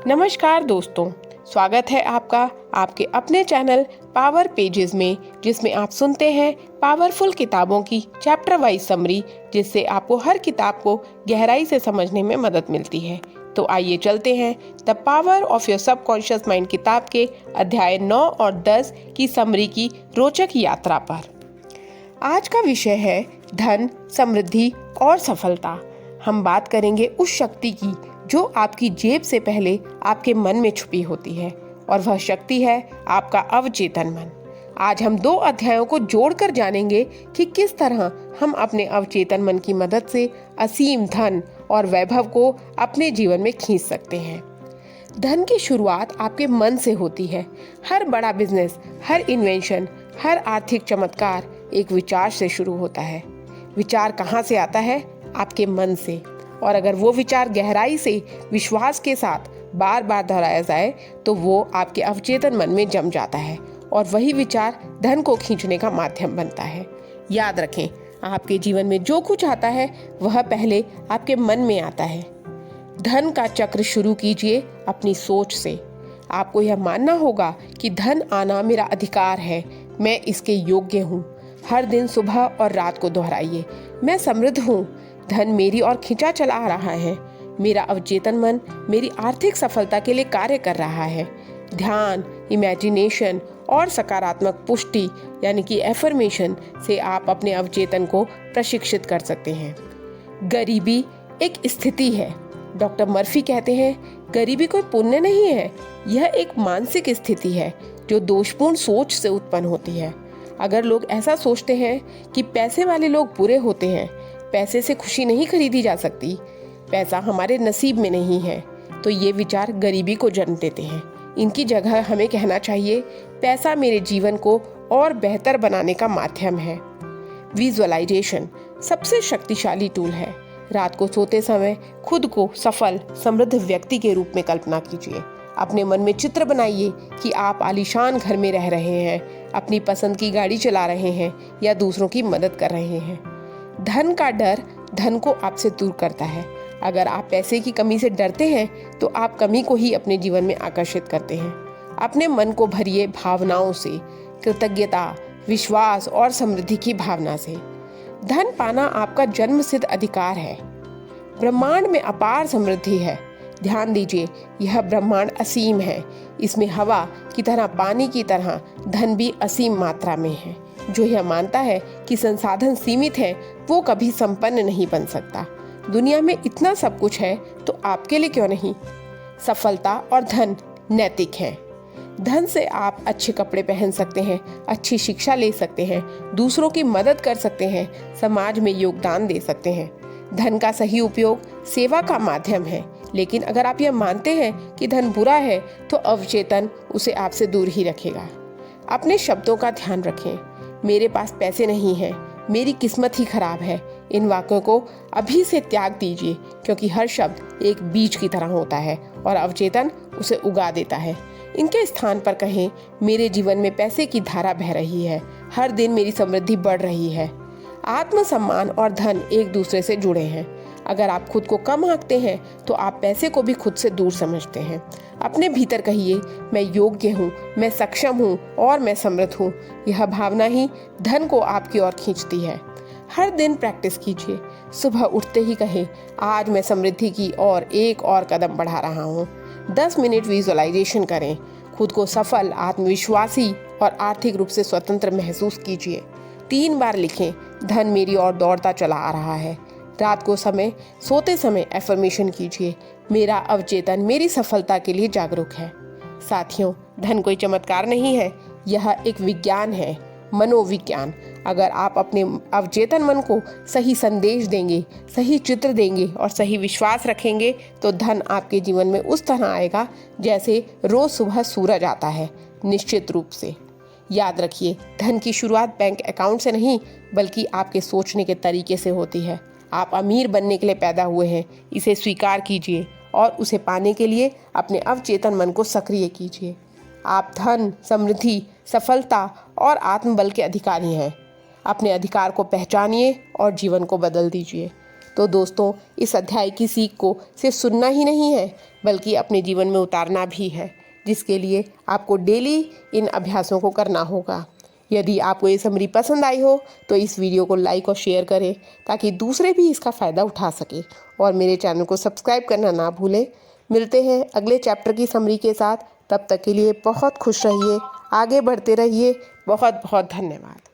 नमस्कार दोस्तों, स्वागत है आपका आपके अपने चैनल पावर पेजेस में, जिसमें आप सुनते हैं पावरफुल किताबों की चैप्टर वाइज समरी, जिससे आपको हर किताब को गहराई से समझने में मदद मिलती है। तो आइए चलते हैं the power of your subconscious mind किताब के अध्याय 9 और 10 की समरी की रोचक यात्रा पर। आज का विषय है धन, समृद्धि और सफलता। हम बात करेंगे उस शक्ति की जो आपकी जेब से पहले आपके मन में छुपी होती है, और वह शक्ति है आपका अवचेतन मन। आज हम 2 अध्यायों को जोड़कर जानेंगे कि किस तरह हम अपने अवचेतन मन की मदद से असीम धन और वैभव को अपने जीवन में खींच सकते हैं। धन की शुरुआत आपके मन से होती है। हर बड़ा बिजनेस, हर इन्वेंशन, हर आर्थिक चमत्कार एक विचार से शुरू होता है। विचार कहाँ से आता है? आपके मन से। और अगर वो विचार गहराई से विश्वास के साथ बार बार दोहराया जाए तो वो आपके अवचेतन मन में जम जाता है, और वही विचार धन को खींचने का माध्यम बनता है। याद रखें, आपके जीवन में जो कुछ आता है वह पहले आपके मन में आता है। धन का चक्र शुरू कीजिए अपनी सोच से। आपको यह मानना होगा कि धन आना मेरा अधिकार है, मैं इसके योग्य हूँ। हर दिन सुबह और रात को दोहराइए, मैं समृद्ध हूँ, धन मेरी ओर खींचा चला आ रहा है। मेरा अवचेतन मन मेरी आर्थिक सफलता के लिए कार्य कर रहा है। ध्यान, इमेजिनेशन और सकारात्मक पुष्टि यानी कि एफर्मेशन से आप अपने अवचेतन को प्रशिक्षित कर सकते हैं। गरीबी एक स्थिति है। डॉक्टर मर्फी कहते हैं, गरीबी कोई पुण्य नहीं है, यह एक मानसिक स्थिति है जो दोषपूर्ण सोच से उत्पन्न होती है। अगर लोग ऐसा सोचते हैं कि पैसे वाले लोग बुरे होते हैं, पैसे से खुशी नहीं खरीदी जा सकती, पैसा हमारे नसीब में नहीं है, तो ये विचार गरीबी को जन्म देते हैं। इनकी जगह हमें कहना चाहिए, पैसा मेरे जीवन को और बेहतर बनाने का माध्यम है। विजुअलाइजेशन सबसे शक्तिशाली टूल है। रात को सोते समय खुद को सफल, समृद्ध व्यक्ति के रूप में कल्पना कीजिए। अपने मन में चित्र बनाइए कि आप आलीशान घर में रह रहे हैं, अपनी पसंद की गाड़ी चला रहे हैं या दूसरों की मदद कर रहे हैं। धन का डर धन को आपसे दूर करता है। अगर आप पैसे की कमी से डरते हैं तो आप कमी को ही अपने जीवन में आकर्षित करते हैं। अपने मन को भरिए भावनाओं से, कृतज्ञता, विश्वास और समृद्धि की भावना से। धन पाना आपका जन्मसिद्ध अधिकार है। ब्रह्मांड में अपार समृद्धि है। ध्यान दीजिए, यह ब्रह्मांड असीम है। इसमें हवा की तरह, पानी की तरह धन भी असीम मात्रा में है। जो यह मानता है कि संसाधन सीमित है, वो कभी संपन्न नहीं बन सकता। दुनिया में इतना सब कुछ है तो आपके लिए क्यों नहीं? सफलता और धन नैतिक है। धन से आप अच्छे कपड़े पहन सकते हैं, अच्छी शिक्षा ले सकते हैं, दूसरों की मदद कर सकते हैं, समाज में योगदान दे सकते हैं। धन का सही उपयोग सेवा का माध्यम है। लेकिन अगर आप यह मानते हैं कि धन बुरा है तो अवचेतन उसे आपसे दूर ही रखेगा। अपने शब्दों का ध्यान रखें। मेरे पास पैसे नहीं हैं, मेरी किस्मत ही खराब है। इन वाक्यों को अभी से त्याग दीजिए, क्योंकि हर शब्द एक बीज की तरह होता है और अवचेतन उसे उगा देता है। इनके स्थान पर कहें, मेरे जीवन में पैसे की धारा बह रही है, हर दिन मेरी समृद्धि बढ़ रही है। आत्मसम्मान और धन एक दूसरे से जुड़े हैं। अगर आप खुद को कम आंकते हैं तो आप पैसे को भी खुद से दूर समझते हैं। अपने भीतर कहिए, मैं योग्य हूँ, मैं सक्षम हूँ और मैं समृद्ध हूँ। यह भावना ही धन को आपकी ओर खींचती है। हर दिन प्रैक्टिस कीजिए। सुबह उठते ही कहें, आज मैं समृद्धि की ओर एक और कदम बढ़ा रहा हूँ। 10 मिनट विजुअलाइजेशन करें। खुद को सफल, आत्मविश्वासी और आर्थिक रूप से स्वतंत्र महसूस कीजिए। 3 बार लिखें, धन मेरी ओर दौड़ता चला आ रहा है। रात को सोते समय एफर्मेशन कीजिए, मेरा अवचेतन मेरी सफलता के लिए जागरूक है। साथियों, धन कोई चमत्कार नहीं है, यह एक विज्ञान है, मनोविज्ञान। अगर आप अपने अवचेतन मन को सही संदेश देंगे, सही चित्र देंगे और सही विश्वास रखेंगे तो धन आपके जीवन में उस तरह आएगा जैसे रोज सुबह सूरज आता है, निश्चित रूप से। याद रखिए, धन की शुरुआत बैंक अकाउंट से नहीं बल्कि आपके सोचने के तरीके से होती है। आप अमीर बनने के लिए पैदा हुए हैं, इसे स्वीकार कीजिए और उसे पाने के लिए अपने अवचेतन मन को सक्रिय कीजिए। आप धन, समृद्धि, सफलता और आत्मबल के अधिकारी हैं। अपने अधिकार को पहचानिए और जीवन को बदल दीजिए। तो दोस्तों, इस अध्याय की सीख को सिर्फ सुनना ही नहीं है बल्कि अपने जीवन में उतारना भी है, जिसके लिए आपको डेली इन अभ्यासों को करना होगा। यदि आपको ये समरी पसंद आई हो तो इस वीडियो को लाइक और शेयर करें ताकि दूसरे भी इसका फ़ायदा उठा सकें, और मेरे चैनल को सब्सक्राइब करना ना भूलें। मिलते हैं अगले चैप्टर की समरी के साथ। तब तक के लिए बहुत खुश रहिए, आगे बढ़ते रहिए। बहुत बहुत धन्यवाद।